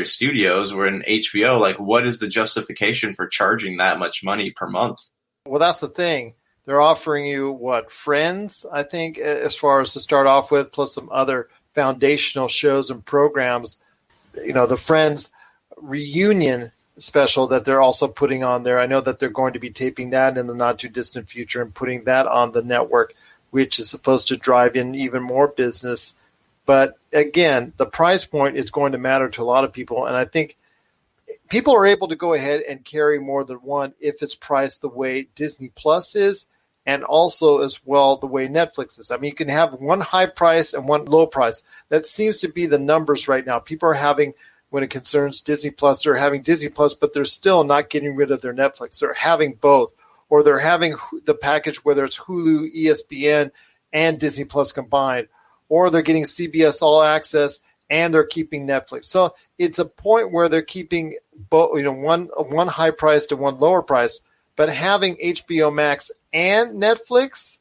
studios. Where in HBO, like, what is the justification for charging that much money per month? Well, that's the thing. They're offering you what, Friends, I think, as far as to start off with, plus some other foundational shows and programs. You know, the Friends reunion special that they're also putting on there. I know that they're going to be taping that in the not too distant future and putting that on the network, which is supposed to drive in even more business. But again, the price point is going to matter to a lot of people. And I think people are able to go ahead and carry more than one if it's priced the way Disney Plus is, and also as well the way Netflix is. I mean, you can have one high price and one low price. That seems to be the numbers right now. People are having, when it concerns Disney Plus, they're having Disney Plus, but they're still not getting rid of their Netflix. They're having both, or they're having the package, whether it's Hulu, ESPN, and Disney Plus combined, or they're getting CBS All Access and they're keeping Netflix. So it's a point where they're keeping both, you know, one high price to one lower price, but having HBO Max and Netflix,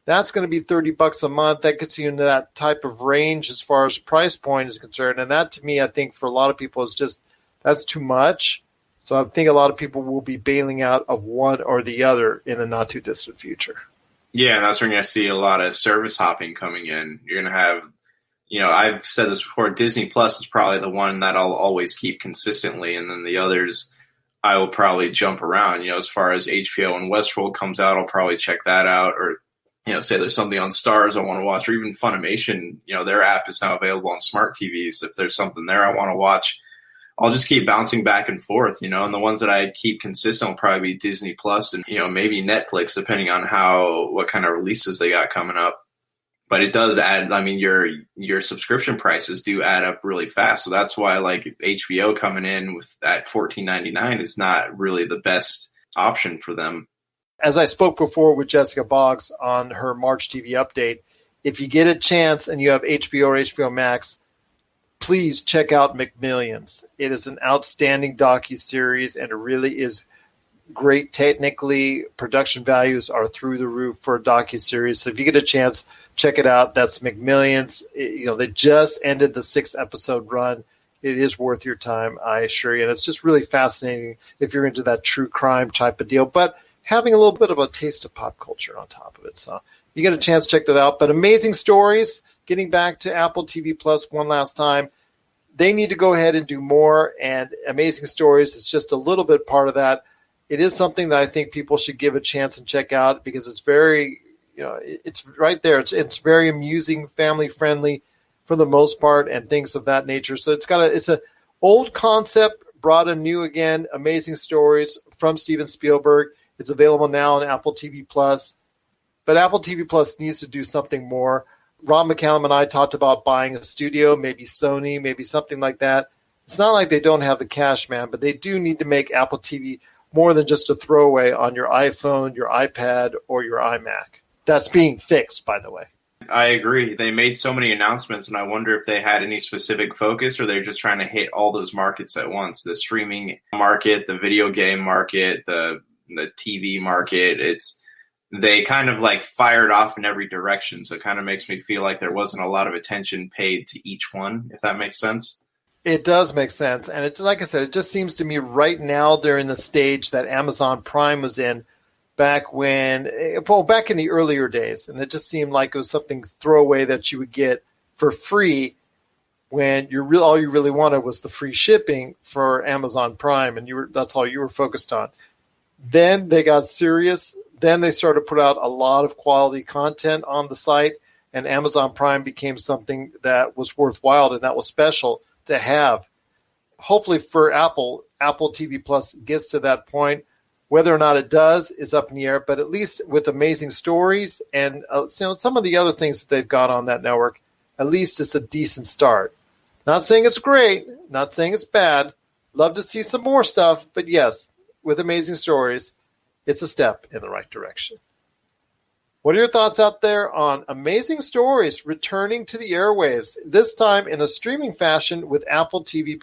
that's going to be $30 a month. That gets you into that type of range as far as price point is concerned. And that, to me, I think for a lot of people is just, that's too much. So I think a lot of people will be bailing out of one or the other in the not too distant future. Yeah, and that's when you're going to see a lot of service hopping coming in. You're going to have, you know, I've said this before, Disney Plus is probably the one that I'll always keep consistently, and then the others I will probably jump around. You know, as far as HBO and Westworld comes out, I'll probably check that out, or, you know, say there's something on Stars I want to watch, or even Funimation, you know, their app is now available on smart TVs. If there's something there I want to watch, I'll just keep bouncing back and forth, you know, and the ones that I keep consistent will probably be Disney Plus and, you know, maybe Netflix, depending on what kind of releases they got coming up. But it does add, I mean, your subscription prices do add up really fast. So that's why, like, HBO coming in with at $14.99 is not really the best option for them. As I spoke before with Jessica Boggs on her March TV update, if you get a chance and you have HBO or HBO Max, please check out McMillions. It is an outstanding docuseries, and it really is great technically. Production values are through the roof for a docuseries. So if you get a chance, check it out. That's McMillions. You know, they just ended the 6-episode run. It is worth your time, I assure you. And it's just really fascinating if you're into that true crime type of deal, but having a little bit of a taste of pop culture on top of it. So you get a chance, check that out. But amazing stories. Getting back to Apple TV Plus one last time, they need to go ahead and do more, and Amazing Stories is just a little bit part of that. It is something that I think people should give a chance and check out because it's very, you know, it's right there. It's very amusing, family friendly for the most part, and things of that nature. So it's a Old concept brought a new again, amazing stories from Steven Spielberg. It's available now on Apple TV Plus. But Apple TV Plus needs to do something more. Ron McCallum and I talked about buying a studio, maybe Sony, maybe something like that. It's not like they don't have the cash, man, but they do need to make Apple TV more than just a throwaway on your iPhone, your iPad, or your iMac. That's being fixed, by the way. I agree. They made so many announcements, and I wonder if they had any specific focus or they're just trying to hit all those markets at once. The streaming market, the video game market, the TV market. They kind of like fired off in every direction. So it kind of makes me feel like there wasn't a lot of attention paid to each one, if that makes sense. It does make sense. And it's like I said, it just seems to me right now they're in the stage that Amazon Prime was in back in the earlier days. And it just seemed like it was something throwaway that you would get for free when all you really wanted was the free shipping for Amazon Prime. And that's all you were focused on. Then they got serious. Then they started to put out a lot of quality content on the site. And Amazon Prime became something that was worthwhile and that was special to have. Hopefully for Apple TV Plus gets to that point. Whether or not it does is up in the air, but at least with amazing stories and some of the other things that they've got on that network, at least it's a decent start. Not saying it's great, not saying it's bad. Love to see some more stuff, but yes, with amazing stories, it's a step in the right direction. What are your thoughts out there on amazing stories returning to the airwaves, this time in a streaming fashion with Apple TV+.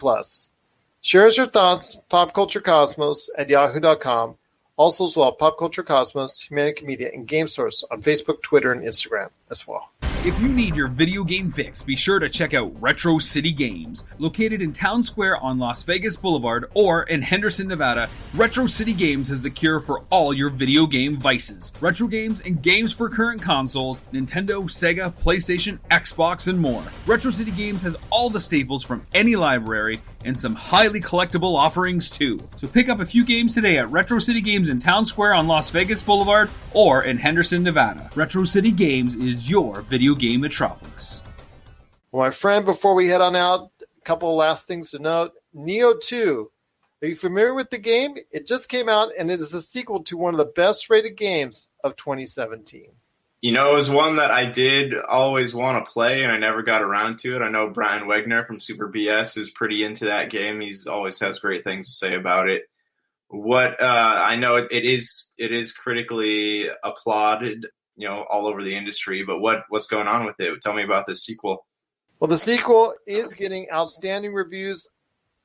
Share us your thoughts, popculturecosmos@yahoo.com. Also as well, Pop Culture Cosmos, Humanica Media, and Game Source on Facebook, Twitter, and Instagram as well. If you need your video game fix, be sure to check out Retro City Games. Located in Town Square on Las Vegas Boulevard or in Henderson, Nevada, Retro City Games has the cure for all your video game vices. Retro games and games for current consoles, Nintendo, Sega, PlayStation, Xbox, and more. Retro City Games has all the staples from any library and some highly collectible offerings too. So pick up a few games today at Retro City Games in Town Square on Las Vegas Boulevard or in Henderson, Nevada. Retro City Games is your video game metropolis. Well, my friend, before we head on out, a couple of last things to note. Nioh 2. Are you familiar with the game? It just came out, and it is a sequel to one of the best-rated games of 2017. You know, it was one that I did always want to play, and I never got around to it. I know Brian Wegner from Super BS is pretty into that game. He's always has great things to say about it. What I know it is critically applauded, all over the industry. But what's going on with it? Tell me about this sequel. Well, the sequel is getting outstanding reviews,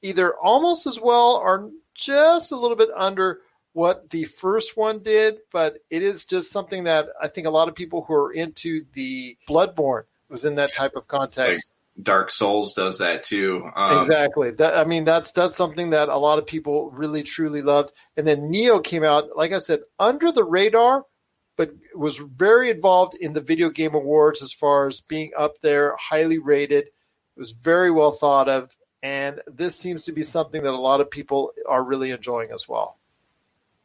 either almost as well or just a little bit under what the first one did, but it is just something that I think a lot of people who are into the Bloodborne was in that type of context. Like Dark Souls does that too. Exactly. That's something that a lot of people really truly loved. And then Nioh came out, like I said, under the radar, but was very involved in the video game awards as far as being up there, highly rated. It was very well thought of, and this seems to be something that a lot of people are really enjoying as well.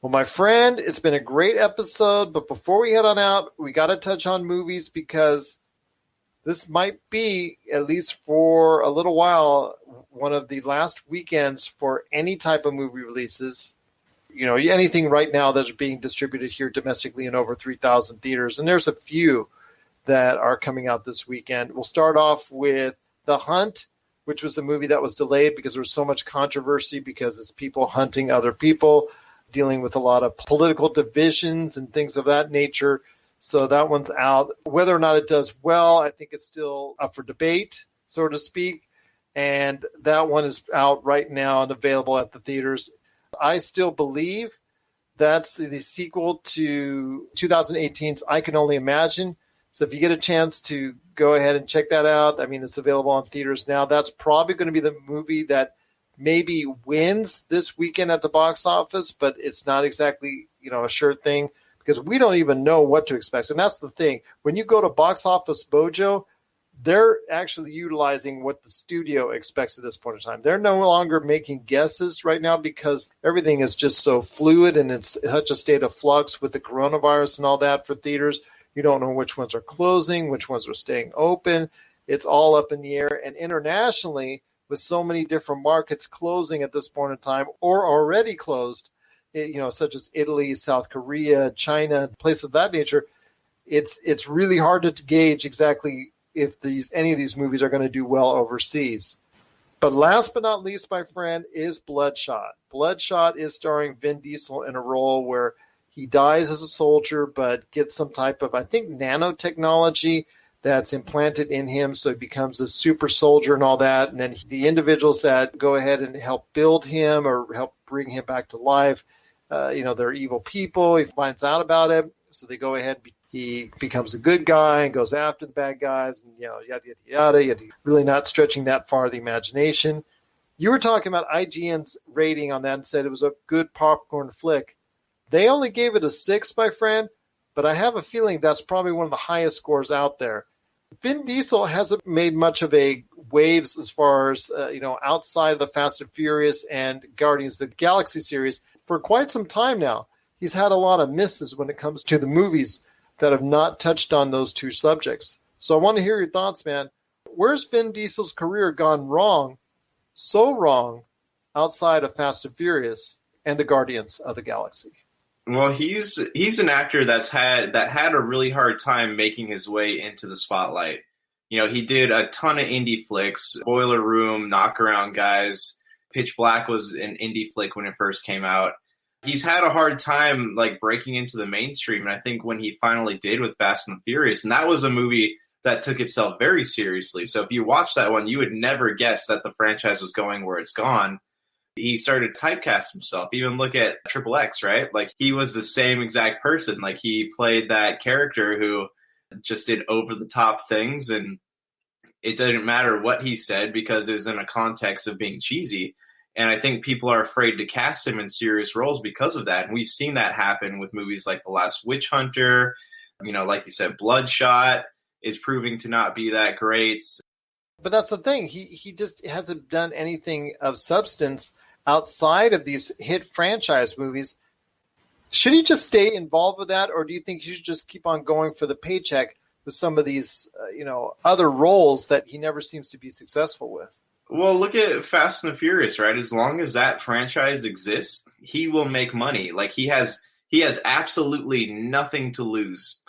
Well, my friend, it's been a great episode, but before we head on out, we got to touch on movies because this might be, at least for a little while, one of the last weekends for any type of movie releases. Anything right now that's being distributed here domestically in over 3,000 theaters, and there's a few that are coming out this weekend. We'll start off with The Hunt, which was a movie that was delayed because there was so much controversy because it's people hunting other people, dealing with a lot of political divisions and things of that nature. So that one's out. Whether or not it does well, I think it's still up for debate, so to speak. And that one is out right now and available at the theaters. I still believe that's the sequel to 2018's I Can Only Imagine. So if you get a chance to go ahead and check that out, it's available on theaters now. That's probably going to be the movie that maybe wins this weekend at the box office, but it's not exactly, a sure thing because we don't even know what to expect. And that's the thing. When you go to Box Office Mojo, they're actually utilizing what the studio expects at this point in time. They're no longer making guesses right now because everything is just so fluid and it's such a state of flux with the coronavirus and all that for theaters. You don't know which ones are closing, which ones are staying open. It's all up in the air. And internationally, with so many different markets closing at this point in time or already closed, such as Italy, South Korea, China, places of that nature, it's really hard to gauge exactly if any of these movies are going to do well overseas. But last but not least, my friend, is Bloodshot. Bloodshot is starring Vin Diesel in a role where he dies as a soldier but gets some type of, I think, nanotechnology that's implanted in him, so he becomes a super soldier and all that. And then the individuals that go ahead and help build him or help bring him back to life, they're evil people. He finds out about it, so they go ahead. He becomes a good guy and goes after the bad guys, and yada yada yada. Really not stretching that far the imagination. You were talking about IGN's rating on that and said it was a good popcorn flick. They only gave it a 6, my friend, but I have a feeling that's probably one of the highest scores out there. Vin Diesel hasn't made much of a waves as far as outside of the Fast and Furious and Guardians of the Galaxy series for quite some time now. He's had a lot of misses when it comes to the movies that have not touched on those two subjects. So I want to hear your thoughts, man. Where's Vin Diesel's career gone wrong, so wrong, outside of Fast and Furious and the Guardians of the Galaxy? Well, he's an actor that had a really hard time making his way into the spotlight. He did a ton of indie flicks, Boiler Room, Knockaround Guys. Pitch Black was an indie flick when it first came out. He's had a hard time breaking into the mainstream, and I think when he finally did with Fast and Furious, and that was a movie that took itself very seriously. So if you watch that one, you would never guess that the franchise was going where it's gone. He started to typecast himself. Even look at Triple X, right? He was the same exact person. He played that character who just did over-the-top things, and it didn't matter what he said because it was in a context of being cheesy. And I think people are afraid to cast him in serious roles because of that. And we've seen that happen with movies like The Last Witch Hunter. Like you said, Bloodshot is proving to not be that great. But that's the thing. He just hasn't done anything of substance outside of these hit franchise movies. Should he just stay involved with that, or do you think he should just keep on going for the paycheck with some of these, other roles that he never seems to be successful with? Well, look at Fast and the Furious, right? As long as that franchise exists, he will make money. He has absolutely nothing to lose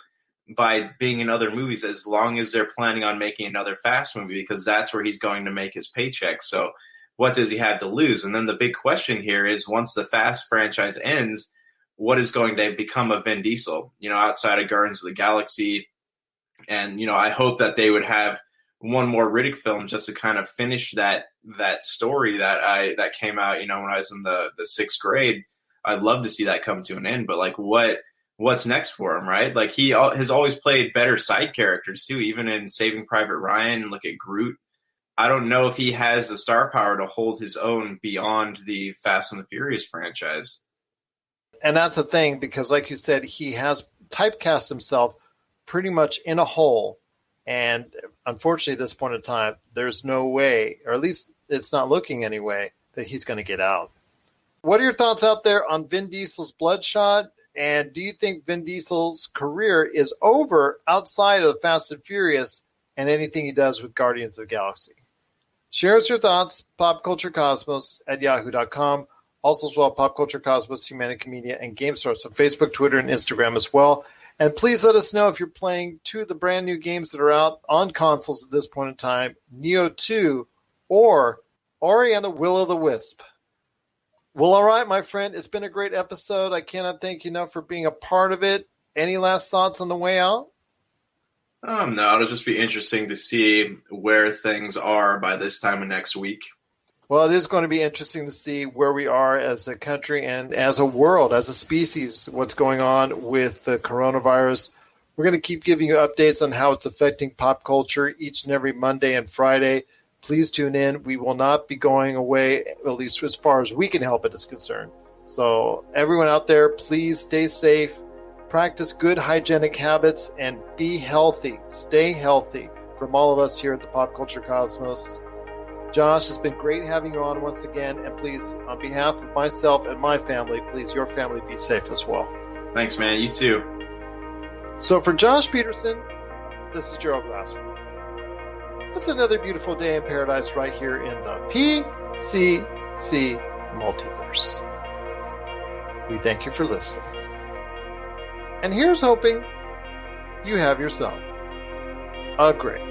by being in other movies as long as they're planning on making another Fast movie, because that's where he's going to make his paycheck. So what does he have to lose? And then the big question here is, once the Fast franchise ends, what is going to become of Vin Diesel, outside of Guardians of the Galaxy? And, I hope that they would have one more Riddick film just to kind of finish that story that came out, when I was in the 6th grade. I'd love to see that come to an end, but what's next for him, right? He has always played better side characters too, even in Saving Private Ryan. Look at Groot. I don't know if he has the star power to hold his own beyond the Fast and the Furious franchise. And that's the thing, because like you said, he has typecast himself pretty much in a hole. And unfortunately, at this point in time, there's no way, or at least it's not looking anyway, that he's going to get out. What are your thoughts out there on Vin Diesel's Bloodshot? And do you think Vin Diesel's career is over outside of the Fast and Furious and anything he does with Guardians of the Galaxy? Share us your thoughts, popculturecosmos@yahoo.com. Also as well, Pop Culture Cosmos, Humanity Media, and Game Source on Facebook, Twitter, and Instagram as well. And please let us know if you're playing two of the brand new games that are out on consoles at this point in time, Nioh 2 or Ori and the Will o' the Wisp. Well, all right, my friend, it's been a great episode. I cannot thank you enough for being a part of it. Any last thoughts on the way out? No, it'll just be interesting to see where things are by this time of next week. Well, it is going to be interesting to see where we are as a country and as a world, as a species, what's going on with the coronavirus. We're going to keep giving you updates on how it's affecting pop culture each and every Monday and Friday. Please tune in. We will not be going away, at least as far as we can help it is concerned. So everyone out there, please stay safe, practice good hygienic habits, and be healthy. Stay healthy. From all of us here at the Pop Culture Cosmos. Josh, it's been great having you on once again. And please, on behalf of myself and my family, please, your family, be safe as well. Thanks, man. You too. So for Josh Peterson, this is Gerald Glassford. It's another beautiful day in paradise right here in the PCC Multiverse. We thank you for listening. And here's hoping you have yourself a great